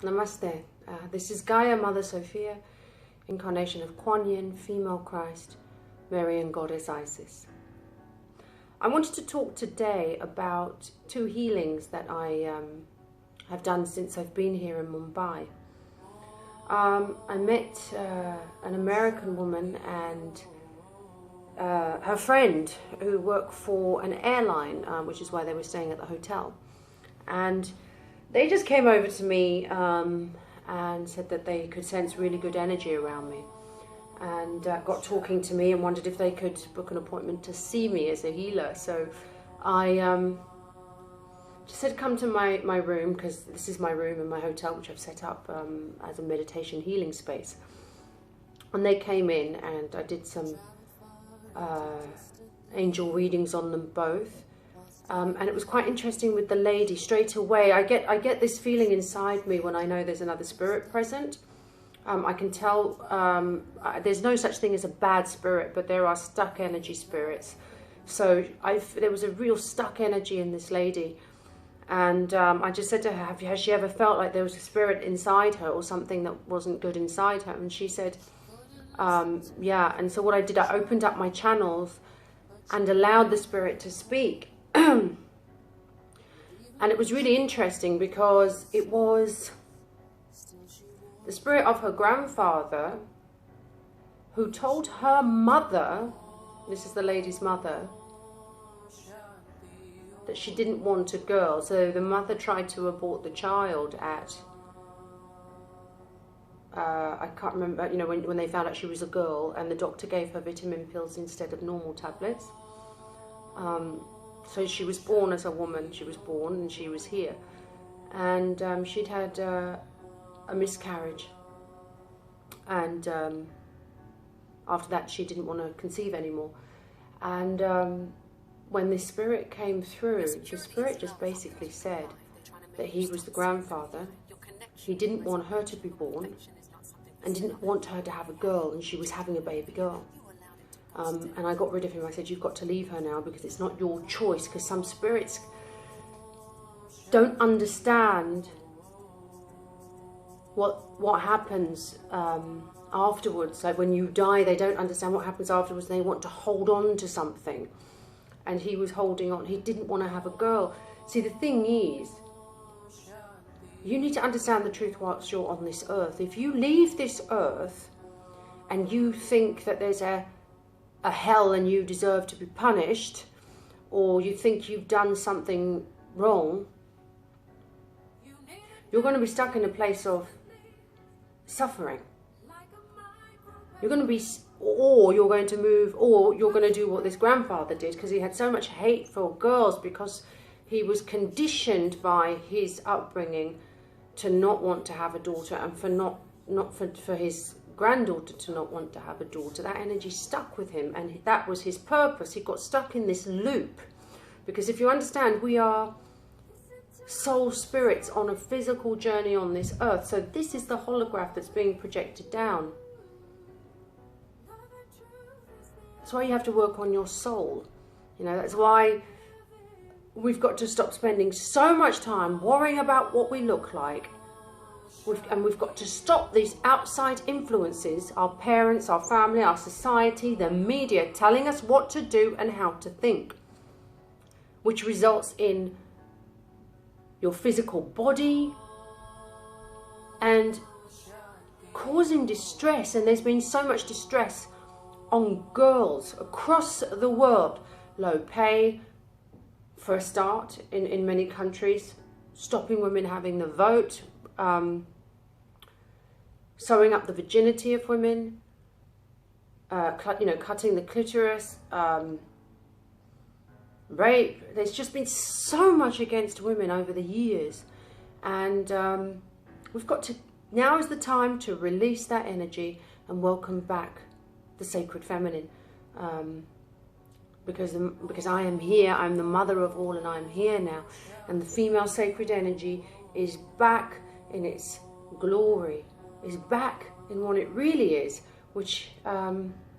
Namaste. This is Gaia Mother Sofia, incarnation of Kuan Yin, female Christ, Marian Goddess Isis. I wanted to talk today about two healings that I have done since I've been here in Mumbai. I met an American woman and her friend who work for an airline, which is why they were staying at the hotel. And they just came over to me and said that they could sense really good energy around me, and got talking to me and wondered if they could book an appointment to see me as a healer. So I just said, come to my room, because this is my room in my hotel, which I've set up as a meditation healing space. And they came in and I did some angel readings on them both. And it was quite interesting with the lady. Straight away, I get this feeling inside me when I know there's another spirit present. I can tell there's no such thing as a bad spirit, but there are stuck energy spirits. So there was a real stuck energy in this lady. And I just said to her, has she ever felt like there was a spirit inside her or something that wasn't good inside her? And she said, yeah. And so what I did, I opened up my channels and allowed the spirit to speak. And it was really interesting because it was the spirit of her grandfather who told her mother, this is the lady's mother, that she didn't want a girl. So the mother tried to abort the child at, I can't remember, you know, when they found out she was a girl, and the doctor gave her vitamin pills instead of normal tablets. So she was born as a woman. She was born and she was here. And she'd had a miscarriage. And after that, she didn't want to conceive anymore. And when this spirit came through, the spirit just basically said that he was the grandfather. He didn't want her to be born and didn't want her to have a girl, and she was having a baby girl. And I got rid of him. I said, you've got to leave her now, because it's not your choice. Because some spirits don't understand what happens afterwards. Like when you die, they don't understand what happens afterwards. They want to hold on to something. And he was holding on. He didn't want to have a girl. See, the thing is, you need to understand the truth whilst you're on this earth. If you leave this earth and you think that there's a hell and you deserve to be punished, or you think you've done something wrong, you're going to be stuck in a place of suffering. You're going to be, or you're going to move, or you're going to do what this grandfather did, because he had so much hate for girls, because he was conditioned by his upbringing to not want to have a daughter, and for his granddaughter to not want to have a daughter. That energy stuck with him, and that was his purpose. He got stuck in this loop, because if you understand, we are soul spirits on a physical journey on this earth. So this is the holograph that's being projected down. That's why you have to work on your soul. You know, that's why we've got to stop spending so much time worrying about what we look like. And we've got to stop these outside influences, our parents, our family, our society, the media, telling us what to do and how to think, which results in your physical body and causing distress. And there's been so much distress on girls across the world. Low pay, for a start, in many countries, stopping women having the vote, sewing up the virginity of women, cutting the clitoris, rape. There's just been so much against women over the years, and we've got to, now is the time to release that energy and welcome back the sacred feminine, because I am here. I'm the mother of all, and I'm here now, and the female sacred energy is back in its glory, is back in what it really is, which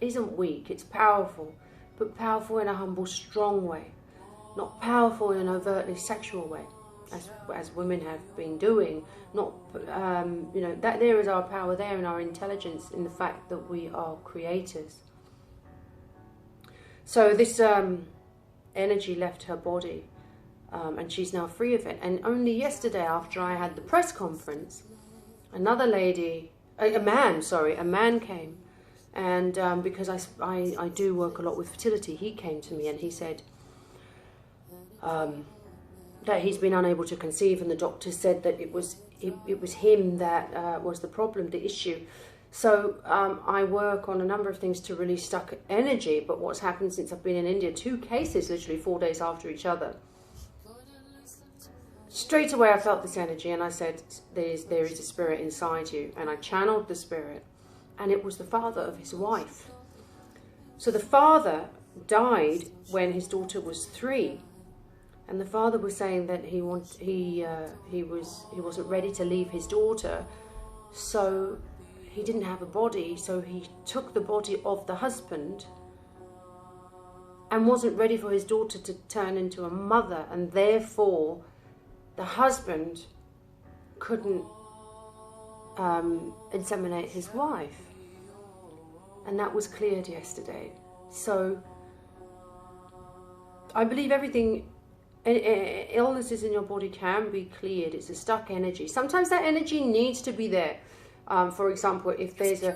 isn't weak. It's powerful, but powerful in a humble, strong way, not powerful in an overtly sexual way. as women have been doing. Not, you know, that there is our power there and our intelligence in the fact that we are creators. So this energy left her body, and she's now free of it. And only yesterday, after I had the press conference, another lady, a man came, and because I do work a lot with fertility, he came to me and he said that he's been unable to conceive, and the doctor said that it was him that was the problem, the issue. So I work on a number of things to release stuck energy, but what's happened since I've been in India, 2 cases literally 4 days after each other. Straight away I felt this energy, and I said, there is a spirit inside you, and I channeled the spirit, and it was the father of his wife. So the father died when his daughter was 3, and the father was saying that he wasn't ready to leave his daughter, so he didn't have a body, so he took the body of the husband and wasn't ready for his daughter to turn into a mother, and therefore the husband couldn't inseminate his wife. And that was cleared yesterday. So I believe everything, illnesses in your body can be cleared. It's a stuck energy. Sometimes that energy needs to be there. For example, if there's a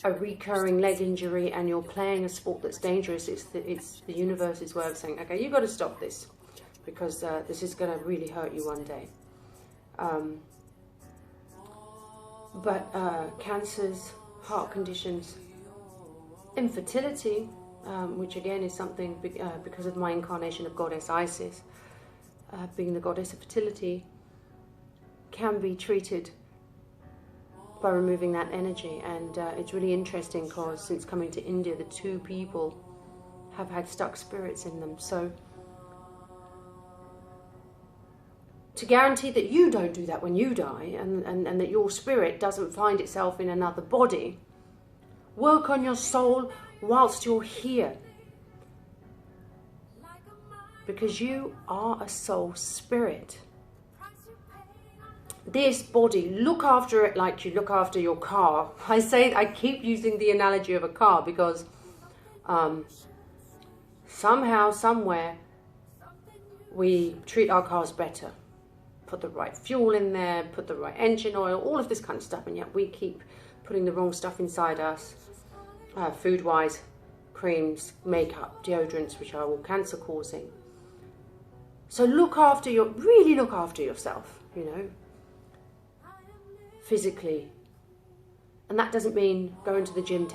recurring leg injury and you're playing a sport that's dangerous, it's the universe's way of saying, okay, you've got to stop this, because this is going to really hurt you one day. But cancers, heart conditions, infertility, which again is something because of my incarnation of Goddess Isis, being the goddess of fertility, can be treated by removing that energy. And it's really interesting because since coming to India, the 2 people have had stuck spirits in them. So to guarantee that you don't do that when you die, and that your spirit doesn't find itself in another body, work on your soul whilst you're here. Because you are a soul spirit. This body, look after it like you look after your car. I keep using the analogy of a car because somehow, somewhere, we treat our cars better. Put the right fuel in there, put the right engine oil, all of this kind of stuff, and yet we keep putting the wrong stuff inside us, food-wise, creams, makeup, deodorants, which are all cancer-causing. So really look after yourself, you know, physically. And that doesn't mean going to the gym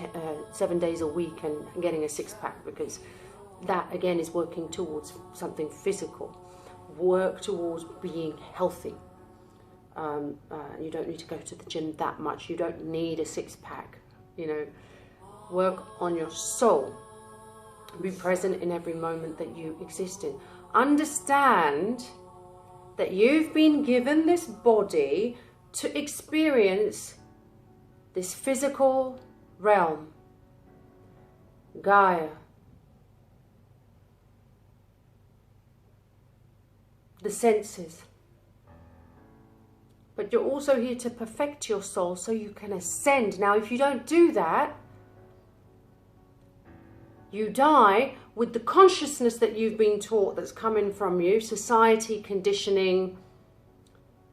7 days a week and getting a 6-pack, because that, again, is working towards something physical. Work towards being healthy. You don't need to go to the gym that much. You don't need a 6-pack. You know, work on your soul. Be present in every moment that you exist in. Understand that you've been given this body to experience this physical realm, Gaia. The senses. But you're also here to perfect your soul so you can ascend. Now, if you don't do that, you die with the consciousness that you've been taught that's coming from you, society, conditioning,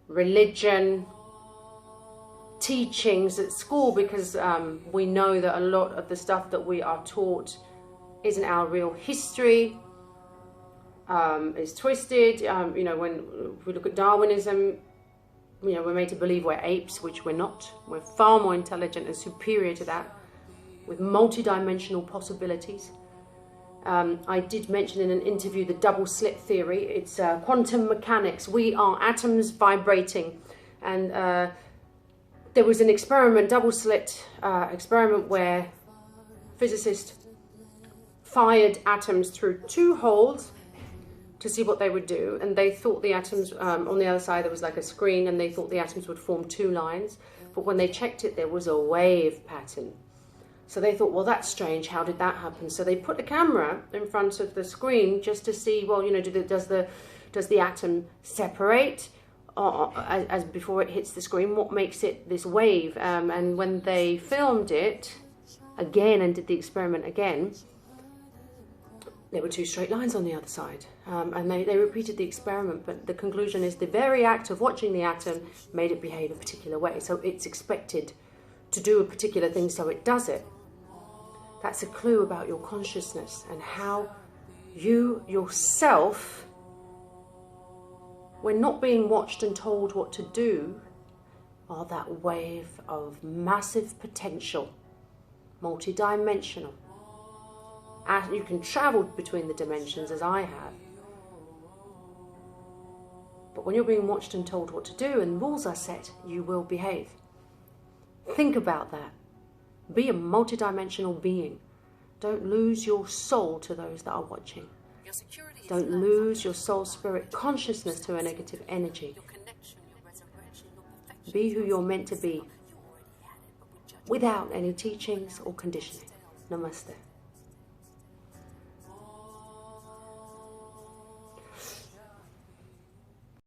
religion, teachings at school, because we know that a lot of the stuff that we are taught isn't our real history. Is twisted. You know, when we look at Darwinism, you know, we're made to believe we're apes, which we're not. We're far more intelligent and superior to that, with multi-dimensional possibilities. I did mention in an interview the double slit theory. It's quantum mechanics. We are atoms vibrating, and there was an experiment, double slit experiment, where physicists fired atoms through 2 holes to see what they would do, and they thought the atoms, on the other side there was like a screen, and they thought the atoms would form 2 lines, but when they checked it, there was a wave pattern. So they thought, well, that's strange, how did that happen? So they put a camera in front of the screen just to see, well, you know, does the Does the atom separate as before it hits the screen? What makes it this wave? And when they filmed it again and did the experiment again, there were two straight lines on the other side. And they repeated the experiment, but the conclusion is the very act of watching the atom made it behave a particular way. So it's expected to do a particular thing, so it does it. That's a clue about your consciousness and how you yourself, when not being watched and told what to do, are that wave of massive potential, multidimensional. And you can travel between the dimensions as I have. But when you're being watched and told what to do and rules are set, you will behave. Think about that. Be a multidimensional being. Don't lose your soul to those that are watching. Don't lose your soul spirit consciousness to a negative energy. Be who you're meant to be without any teachings or conditioning. Namaste.